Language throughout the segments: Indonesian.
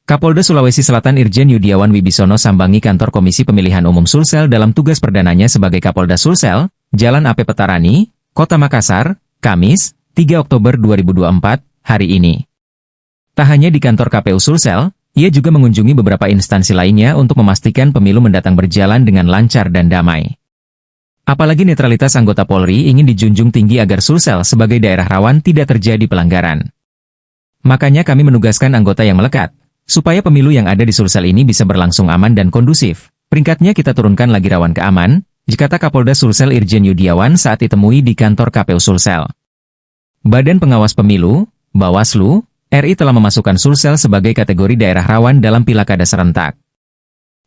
Kapolda Sulawesi Selatan Irjen Yudiawan Wibisono sambangi kantor Komisi Pemilihan Umum Sulsel dalam tugas perdananya sebagai Kapolda Sulsel, Jalan AP Petarani, Kota Makassar, Kamis, 3 Oktober 2024, hari ini. Tak hanya di kantor KPU Sulsel, ia juga mengunjungi beberapa instansi lainnya untuk memastikan pemilu mendatang berjalan dengan lancar dan damai. Apalagi netralitas anggota Polri ingin dijunjung tinggi agar Sulsel sebagai daerah rawan tidak terjadi pelanggaran. Makanya kami menugaskan anggota yang melekat, supaya pemilu yang ada di Sulsel ini bisa berlangsung aman dan kondusif. Peringkatnya kita turunkan lagi rawan ke aman, kata Kapolda Sulsel Irjen Yudiawan saat ditemui di kantor KPU Sulsel. Badan Pengawas Pemilu, Bawaslu, RI telah memasukkan Sulsel sebagai kategori daerah rawan dalam pilkada serentak.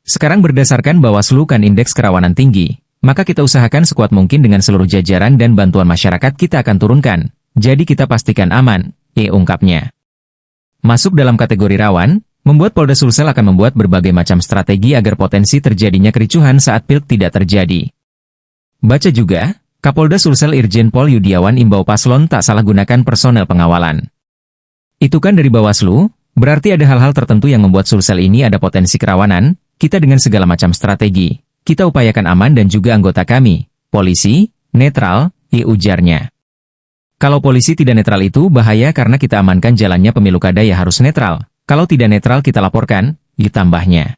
Sekarang berdasarkan Bawaslu kan indeks kerawanan tinggi, maka kita usahakan sekuat mungkin dengan seluruh jajaran dan bantuan masyarakat kita akan turunkan, jadi kita pastikan aman, ungkapnya. Masuk dalam kategori rawan, membuat Polda Sulsel akan membuat berbagai macam strategi agar potensi terjadinya kericuhan saat pilk tidak terjadi. Baca juga, Kapolda Sulsel Irjen Pol Yudiawan imbau paslon tak salah gunakan personel pengawalan. Itu kan dari Bawaslu, berarti ada hal-hal tertentu yang membuat Sulsel ini ada potensi kerawanan, kita dengan segala macam strategi, kita upayakan aman dan juga anggota kami, polisi, netral, ujarnya. Kalau polisi tidak netral itu bahaya karena kita amankan jalannya pemilu kada ya harus netral. Kalau tidak netral kita laporkan, ditambahnya.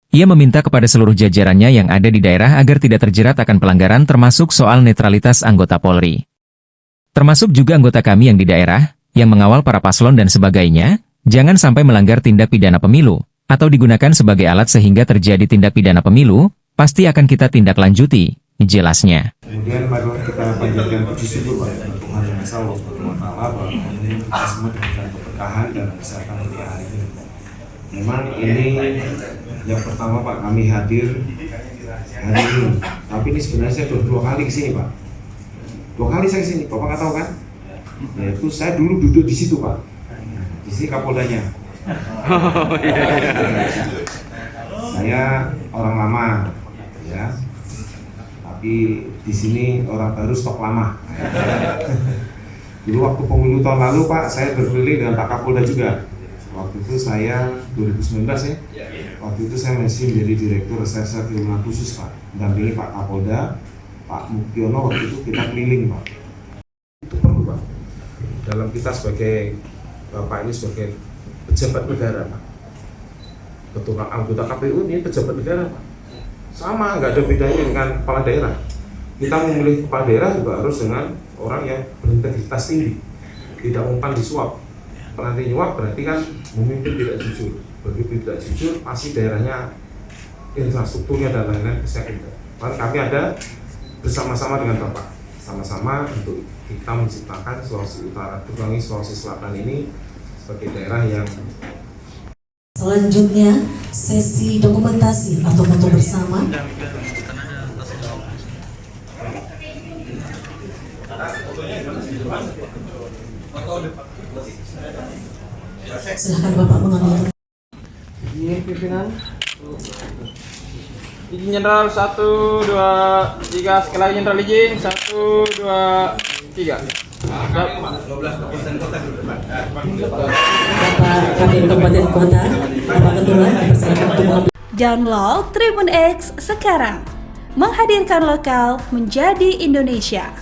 Ia meminta kepada seluruh jajarannya yang ada di daerah agar tidak terjerat akan pelanggaran termasuk soal netralitas anggota Polri. Termasuk juga anggota kami yang di daerah, yang mengawal para paslon dan sebagainya, jangan sampai melanggar tindak pidana pemilu, atau digunakan sebagai alat sehingga terjadi tindak pidana pemilu, pasti akan kita tindak lanjuti, jelasnya. Kemudian mari kita panjatkan puji syukur pada Tuhan Yang Esa Allah SWT bahwa ini kita semua diberikan keberkahan dan kesehatan untuk hari ini. Memang ini yang pertama Pak, kami hadir hari ini. Tapi ini sebenarnya saya dua kali kesini Pak. 2 kali saya kesini, Bapak nggak tahu kan? Yaitu saya dulu duduk di situ Pak. Di sini Kapoldanya. Saya orang lama, ya. Tapi di sini orang baru stok lama. Dulu waktu pemilu tahun lalu Pak, saya berkeliling dengan Pak Kapolda juga. Waktu itu saya 2019 ya. Waktu itu saya masih menjadi Direktur Reserse Kriminal Khusus Pak, mendampingi Pak Kapolda, Pak Mukiono. Waktu itu kita keliling Pak. Itu perlu Pak. Dalam kita sebagai Bapak ini sebagai pejabat negara Pak. Ketua anggota KPU ini pejabat negara Pak. Sama, nggak ada bedanya dengan kepala daerah. Kita memilih kepala daerah juga harus dengan orang yang berintegritas tinggi, tidak umpan disuap. Nanti nyuap berarti kan memimpin tidak jujur. Begitu tidak jujur, pasti daerahnya infrastrukturnya dan lain-lain bisa kita. Kami ada bersama-sama dengan Bapak, sama-sama untuk kita menciptakan Sulawesi Utara, terutama Sulawesi Selatan ini sebagai daerah yang. Selanjutnya, sesi dokumentasi atau foto bersama. Silakan Bapak mengambil. Ini pimpinan. Izin Jenderal 1, 2, 3. Sekali lagi Jenderal izin 1, 2, 3. Bapak Kabin Kabupaten Kota, Bapak Ketua dipersilakan untuk mengambil. Download Tribun X sekarang, menghadirkan lokal menjadi Indonesia.